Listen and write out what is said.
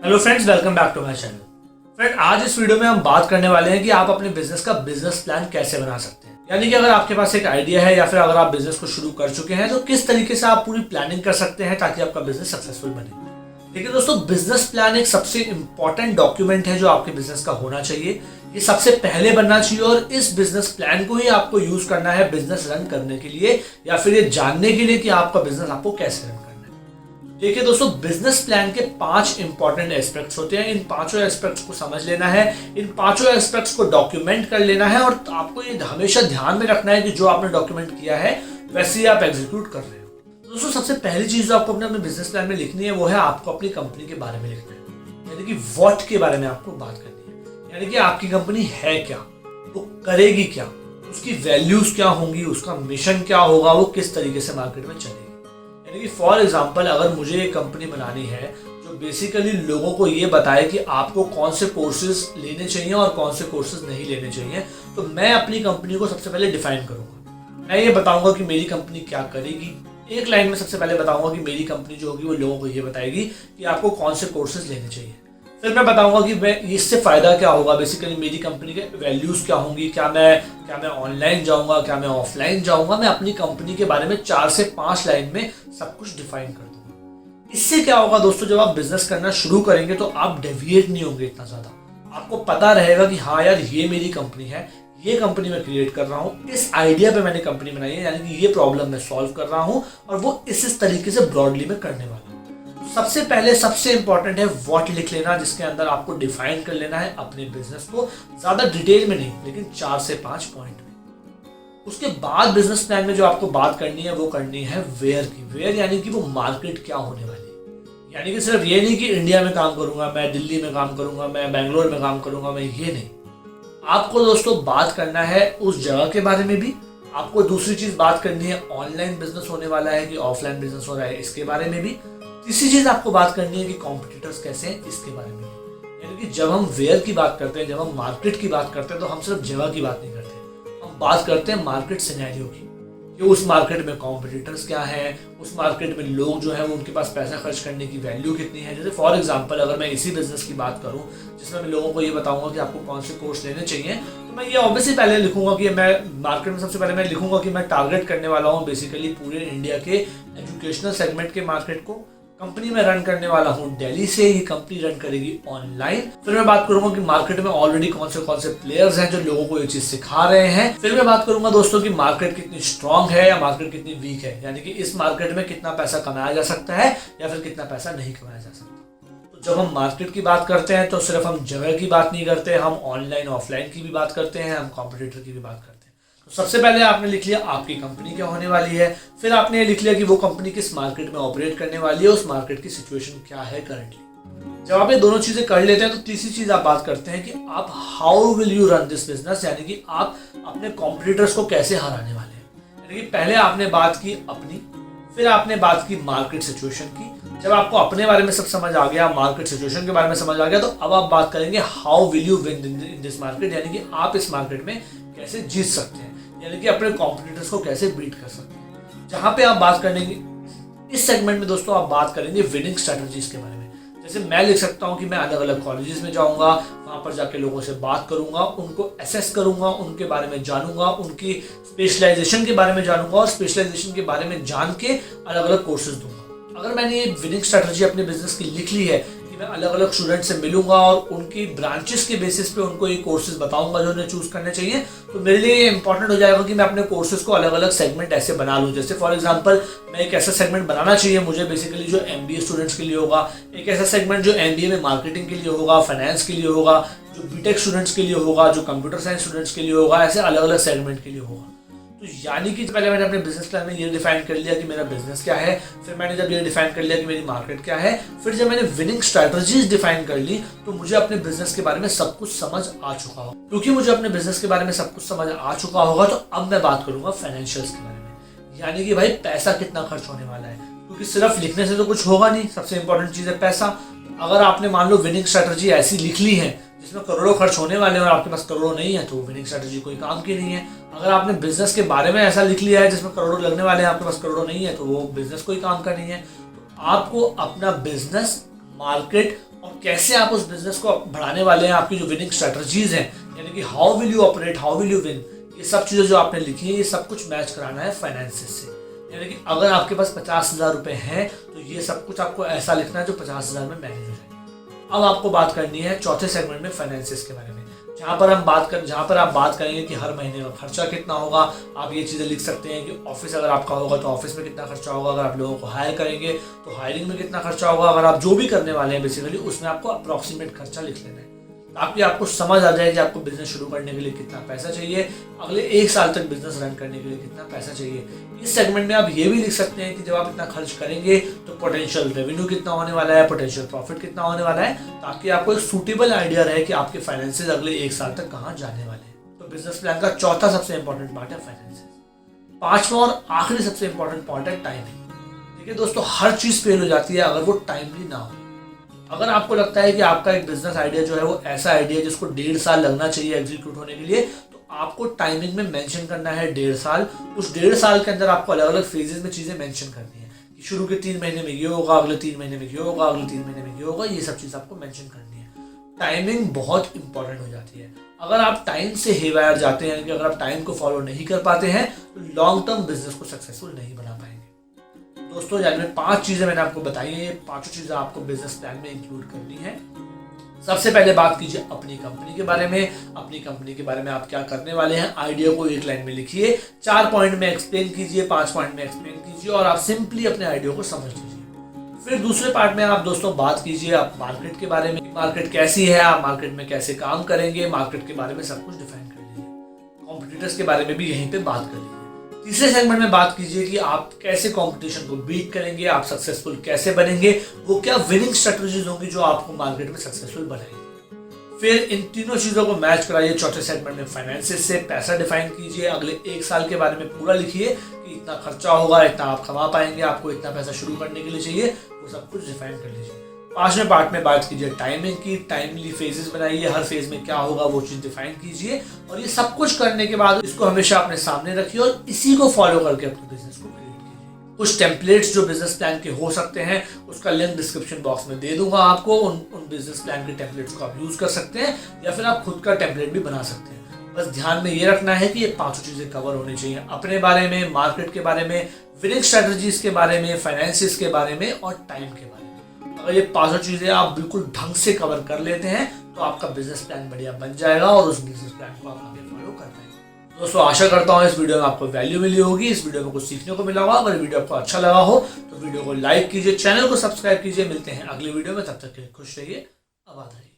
Hello friends, welcome back to my channel. Friend, आज इस video में हम बात करने वाले हैं कि आप अपने बिजनेस का बिजनेस प्लान कैसे बना सकते हैं। यानी कि अगर आपके पास एक आइडिया है या फिर अगर आप बिजनेस को शुरू कर चुके हैं तो किस तरीके से आप पूरी प्लानिंग कर सकते हैं ताकि आपका बिजनेस सक्सेसफुल बने। देखिए दोस्तों, बिजनेस प्लान एक सबसे इंपॉर्टेंट डॉक्यूमेंट है जो आपके बिजनेस का होना चाहिए। ये सबसे पहले बनना चाहिए और इस बिजनेस प्लान को ही आपको यूज करना है बिजनेस रन करने के लिए या फिर ये जानने के लिए कि आपका बिजनेस आपको कैसे रन करना है। देखिए दोस्तों, बिजनेस प्लान के 5 इंपॉर्टेंट एस्पेक्ट्स होते हैं। इन पांचों एस्पेक्ट्स को समझ लेना है, इन पांचों एस्पेक्ट्स को डॉक्यूमेंट कर लेना है और आपको ये हमेशा ध्यान में रखना है कि जो आपने डॉक्यूमेंट किया है वैसे ही आप एग्जीक्यूट कर रहे हो। दोस्तों, सबसे पहली चीज जो आपको अपने बिजनेस प्लान में लिखनी है वो है आपको अपनी कंपनी के बारे में लिखना है। यानी कि व्हाट के बारे में आपको बात करनी है। यानी कि आपकी कंपनी है क्या, वो करेगी क्या, उसकी वैल्यूज क्या होंगी, उसका मिशन क्या होगा, वो किस तरीके से मार्केट में चलेगी। यानी कि फॉर एग्जाम्पल, अगर मुझे एक कंपनी बनानी है जो बेसिकली लोगों को ये बताए कि आपको कौन से कोर्सेज लेने चाहिए और कौन से कोर्सेज नहीं लेने चाहिए, तो मैं अपनी कंपनी को सबसे पहले डिफाइन करूंगा। मैं ये बताऊंगा कि मेरी कंपनी क्या करेगी। एक लाइन में सबसे पहले बताऊंगा कि मेरी कंपनी जो होगी वो लोगों को ये बताएगी कि आपको कौन से कोर्सेज लेने चाहिए। फिर मैं बताऊंगा कि मैं इससे फायदा क्या होगा, बेसिकली मेरी कंपनी के वैल्यूज क्या होंगी, क्या मैं ऑनलाइन जाऊंगा, क्या मैं ऑफलाइन जाऊंगा। मैं अपनी कंपनी के बारे में 4 से 5 लाइन में सब कुछ डिफाइन कर दूंगा। इससे क्या होगा दोस्तों, जब आप बिजनेस करना शुरू करेंगे तो आप डेविएट नहीं होंगे इतना ज्यादा। आपको पता रहेगा कि हाँ यार, ये मेरी कंपनी है, ये कंपनी मैं क्रिएट कर रहा हूँ, इस आइडिया पे मैंने कंपनी बनाई है, यानी कि ये प्रॉब्लम मैं सॉल्व कर रहा हूँ और वो इस तरीके से ब्रॉडली में करने वाला हूँ। सबसे पहले सबसे इंपॉर्टेंट है व्हाट लिख लेना, जिसके अंदर आपको डिफाइन कर लेना है अपने बिजनेस को, ज्यादा डिटेल में नहीं लेकिन 4 से 5 पॉइंट में। उसके बाद बिजनेस प्लान में जो आपको बात करनी है वो करनी है वेयर की। वेयर यानी कि वो मार्केट क्या होने वाली है। यानी कि सिर्फ ये नहीं कि इंडिया में काम करूंगा, मैं दिल्ली में काम करूंगा, मैं बैंगलोर में काम करूंगा, मैं ये नहीं। आपको दोस्तों बात करना है उस जगह के बारे में भी। आपको दूसरी चीज बात करनी है ऑनलाइन बिजनेस होने वाला है कि ऑफलाइन बिजनेस हो रहा है, इसके बारे में भी। तीसरी चीज आपको बात करनी है कि कॉम्पिटिटर्स कैसे हैं, इसके बारे में। यानी कि जब हम वेयर की बात करते हैं, जब हम मार्केट की बात करते हैं, तो हम सिर्फ जगह की बात नहीं करते, हम बात करते हैं मार्केट सिनेरियो की कि उस मार्केट में कॉम्पिटिटर्स क्या है, उस मार्केट में लोग जो है वो उनके पास पैसा खर्च करने की वैल्यू कितनी है। जैसे फॉर एग्जांपल, अगर मैं इसी बिजनेस की बात करूं जिसमें मैं लोगों को ये बताऊंगा कि आपको कौन से कोर्स लेने चाहिए, तो मैं ये ऑब्वियसली पहले लिखूंगा कि मैं मार्केट में सबसे पहले मैं लिखूंगा कि मैं टारगेट करने वाला हूँ बेसिकली पूरे इंडिया के एजुकेशनल सेगमेंट के मार्केट को। कंपनी में रन करने वाला हूँ दिल्ली से, ये कंपनी रन करेगी ऑनलाइन। फिर मैं बात करूंगा कि मार्केट में ऑलरेडी कौन से प्लेयर्स हैं जो लोगों को ये चीज सिखा रहे हैं। फिर मैं बात करूंगा दोस्तों कि मार्केट कितनी स्ट्रांग है या मार्केट कितनी वीक है, यानी कि इस मार्केट में कितना पैसा कमाया जा सकता है या फिर कितना पैसा नहीं कमाया जा सकता। तो जब हम मार्केट की बात करते हैं तो सिर्फ हम जगह की बात नहीं करते, हम ऑनलाइन ऑफलाइन की भी बात करते हैं, हम कॉम्पिटिटर की भी बात करते हैं। तो सबसे पहले आपने लिख लिया आपकी कंपनी क्या होने वाली है, फिर आपने लिख लिया कि वो कंपनी किस मार्केट में ऑपरेट करने वाली है, उस मार्केट की सिचुएशन क्या है करंटली। जब आप ये दोनों चीजें कर लेते हैं तो तीसरी चीज आप बात करते हैं कि आप how will you run this business, यानी कि आप अपने कॉम्पिटिटर्स को कैसे हराने वाले हैं। यानी कि पहले आपने बात की अपनी, फिर आपने बात की मार्केट सिचुएशन की। जब आपको अपने बारे में सब समझ आ गया, मार्केट सिचुएशन के बारे में समझ आ गया, तो अब आप बात करेंगे how will you win in this market, यानी कि आप इस मार्केट में कैसे जीत सकते हैं, यानी कि अपने कॉम्पिटिटर्स को कैसे बीट कर सकते हैं। जहां पे आप बात करेंगे इस सेगमेंट में दोस्तों, आप बात करेंगे विनिंग स्ट्रेटजीज के बारे में। जैसे मैं लिख सकता हूं कि मैं अलग अलग कॉलेजेस में जाऊंगा, वहां पर जाके लोगों से बात करूंगा, उनको असेस करूंगा, उनके बारे में जानूंगा, उनकी स्पेशलाइजेशन के बारे में जानूंगा और स्पेशलाइजेशन के बारे में जान के अलग अलग कोर्सेज दूंगा। अगर मैंने ये विनिंग स्ट्रेटजी अपने बिजनेस की लिख ली है कि मैं अलग अलग स्टूडेंट से मिलूंगा और उनकी ब्रांचेस के बेसिस पे उनको ये कोर्सेज बताऊंगा जो उन्हें चूज करने चाहिए, तो मेरे लिए ये इंपॉर्टेंट हो जाएगा कि मैं अपने कोर्सेज को अलग अलग सेगमेंट ऐसे बना लूं। जैसे फॉर एग्जांपल, मैं एक ऐसा सेगमेंट बनाना चाहिए मुझे बेसिकली जो एमबीए स्टूडेंट्स के लिए होगा, एक ऐसा सेगमेंट जो एमबीए में मार्केटिंग के लिए होगा, फाइनेंस के लिए होगा, जो बीटेक स्टूडेंट्स के लिए होगा, जो कंप्यूटर साइंस स्टूडेंट्स के लिए होगा, ऐसे अलग अलग सेगमेंट के लिए होगा। तो यानी कि पहले मैंने अपने बिजनेस प्लान में ये डिफाइन कर लिया कि मेरा बिजनेस क्या है, फिर मैंने जब ये डिफाइन कर लिया कि मेरी मार्केट क्या है, फिर जब मैंने विनिंग स्ट्रैटेजीज डिफाइन कर ली तो मुझे अपने बिजनेस के बारे में सब कुछ समझ आ चुका होगा। क्योंकि मुझे अपने बिजनेस के बारे में सब कुछ समझ आ चुका होगा तो अब मैं बात करूंगा फाइनेंशियल्स के बारे में, यानी कि भाई पैसा कितना खर्च होने वाला है। क्योंकि सिर्फ लिखने से तो कुछ होगा नहीं, सबसे इंपॉर्टेंट चीज है पैसा। अगर आपने मान लो विनिंग स्ट्रैटेजी ऐसी लिख ली है जिसमें करोड़ों खर्च होने वाले हैं और आपके पास करोड़ों नहीं है, तो विनिंग स्ट्रैटेजी कोई काम की नहीं है। अगर आपने बिजनेस के बारे में ऐसा लिख लिया है जिसमें करोड़ों लगने वाले हैं, आपके पास करोड़ों नहीं है, तो वो बिजनेस कोई काम का नहीं है। तो आपको अपना बिजनेस, मार्केट और कैसे आप उस बिजनेस को बढ़ाने वाले हैं, आपकी जो विनिंग स्ट्रेटजीज हैं, यानी कि how will you operate, how will you win, ये सब चीज़ें जो आपने लिखी है ये सब कुछ मैच कराना है फाइनेंसिस से। यानी कि अगर आपके पास 50,000 रुपये हैं तो ये सब कुछ आपको ऐसा लिखना है जो 50,000 में मैनेज हो जाए। अब आपको बात करनी है चौथे सेगमेंट में फाइनेंसिस के बारे में, जहाँ पर आप बात करेंगे कि हर महीने का खर्चा कितना होगा। आप ये चीज़ें लिख सकते हैं कि ऑफिस अगर आपका होगा तो ऑफिस में कितना खर्चा होगा, अगर आप लोगों को हायर करेंगे तो हायरिंग में कितना खर्चा होगा, अगर आप जो भी करने वाले हैं बेसिकली उसमें आपको अप्रॉक्सीमेट खर्चा लिख लेना है, ताकि आपको समझ आ जाए कि आपको बिजनेस शुरू करने के लिए कितना पैसा चाहिए, अगले 1 साल तक बिजनेस रन करने के लिए कितना पैसा चाहिए। इस सेगमेंट में आप ये भी लिख सकते हैं कि जब आप इतना खर्च करेंगे तो पोटेंशियल रेवेन्यू कितना होने वाला है, पोटेंशियल प्रॉफिट कितना होने वाला है, ताकि आपको एक सूटेबल आइडिया रहे कि आपके फाइनेंसेस अगले 1 साल तक कहाँ जाने वाले हैं। तो बिजनेस प्लान का चौथा सबसे इंपॉर्टेंट पार्ट है फाइनेंसेस। पांचवा और आखिरी सबसे इंपॉर्टेंट पार्ट है टाइमिंग। देखिए दोस्तों, हर चीज़ फेल हो जाती है अगर वो टाइमली ना हो। अगर आपको लगता है कि आपका एक बिजनेस आइडिया जो है वो ऐसा आइडिया है जिसको 1.5 साल लगना चाहिए एग्जीक्यूट होने के लिए, तो आपको टाइमिंग में मेंशन करना है 1.5 साल। उस 1.5 साल के अंदर आपको अलग अलग फेजेस में चीज़ें मेंशन करनी है कि शुरू के 3 महीने में ये होगा, अगले 3 महीने में ये होगा, अगले 3 महीने में ये होगा, ये सब चीज़ आपको मेंशन करनी है। टाइमिंग बहुत इंपॉर्टेंट हो जाती है। अगर आप टाइम से हेवायर जाते हैं, कि अगर आप टाइम को फॉलो नहीं कर पाते हैं तो लॉन्ग टर्म बिजनेस को सक्सेसफुल नहीं बना पाएंगे। दोस्तों, यानी 5 चीज़ें मैंने आपको बताई हैं, ये 5 चीज़ें आपको बिजनेस प्लान में इंक्लूड करनी है। सबसे पहले बात कीजिए अपनी कंपनी के बारे में। अपनी कंपनी के बारे में आप क्या करने वाले हैं, आइडिया को 1 लाइन में लिखिए, 4 पॉइंट में एक्सप्लेन कीजिए, 5 पॉइंट में एक्सप्लेन कीजिए और आप सिंपली अपने आइडिया को समझ लीजिए। फिर दूसरे पार्ट में आप दोस्तों बात कीजिए आप मार्केट के बारे में, मार्केट कैसी है, आप मार्केट में कैसे काम करेंगे, मार्केट के बारे में सब कुछ डिफाइन कर लीजिए। कॉम्पिटिटर्स के बारे में भी यहीं पे बात कर लीजिए। तीसरे सेगमेंट में बात कीजिए कि आप कैसे कंपटीशन को बीट करेंगे, आप सक्सेसफुल कैसे बनेंगे, वो क्या विनिंग स्ट्रेटजीज होंगी जो आपको मार्केट में सक्सेसफुल बनाएंगे। फिर इन तीनों चीज़ों को मैच कराइए चौथे सेगमेंट में फाइनेंसिस से। पैसा डिफाइन कीजिए, अगले 1 साल के बारे में पूरा लिखिए कि इतना खर्चा होगा, इतना आप कमा पाएंगे, आपको इतना पैसा शुरू करने के लिए चाहिए, वो सब कुछ डिफाइन कर लीजिए। 5वें पार्ट में बात कीजिए टाइमिंग की, टाइमली फेजेस बनाइए, हर फेज में क्या होगा वो चीज़ डिफाइन कीजिए। और ये सब कुछ करने के बाद इसको हमेशा अपने सामने रखिए और इसी को फॉलो करके अपने बिजनेस को क्रिएट कीजिए। कुछ टेम्पलेट्स जो बिजनेस प्लान के हो सकते हैं उसका लिंक डिस्क्रिप्शन बॉक्स में दे दूंगा आपको। उन बिजनेस प्लान के टेम्पलेट्स को आप यूज कर सकते हैं या फिर आप खुद का टेम्पलेट भी बना सकते हैं। बस ध्यान में ये रखना है कि ये 5 चीज़ें कवर होनी चाहिए, अपने बारे में, मार्केट के बारे में, विनिंग स्ट्रेटजीज के बारे में, फाइनेंसिस के बारे में और टाइम के बारे में। अगर ये 5 चीज़ें आप बिल्कुल ढंग से कवर कर लेते हैं तो आपका बिजनेस प्लान बढ़िया बन जाएगा और उस बिजनेस प्लान को आप आगे फॉलो कर पाएंगे। दोस्तों, आशा करता हूँ इस वीडियो में आपको वैल्यू मिली होगी, इस वीडियो में कुछ सीखने को मिला होगा। अगर वीडियो आपको अच्छा लगा हो तो वीडियो को लाइक कीजिए, चैनल को सब्सक्राइब कीजिए। मिलते हैं अगली वीडियो में, तब तक के लिए खुश रहिए, आबाद रहिए।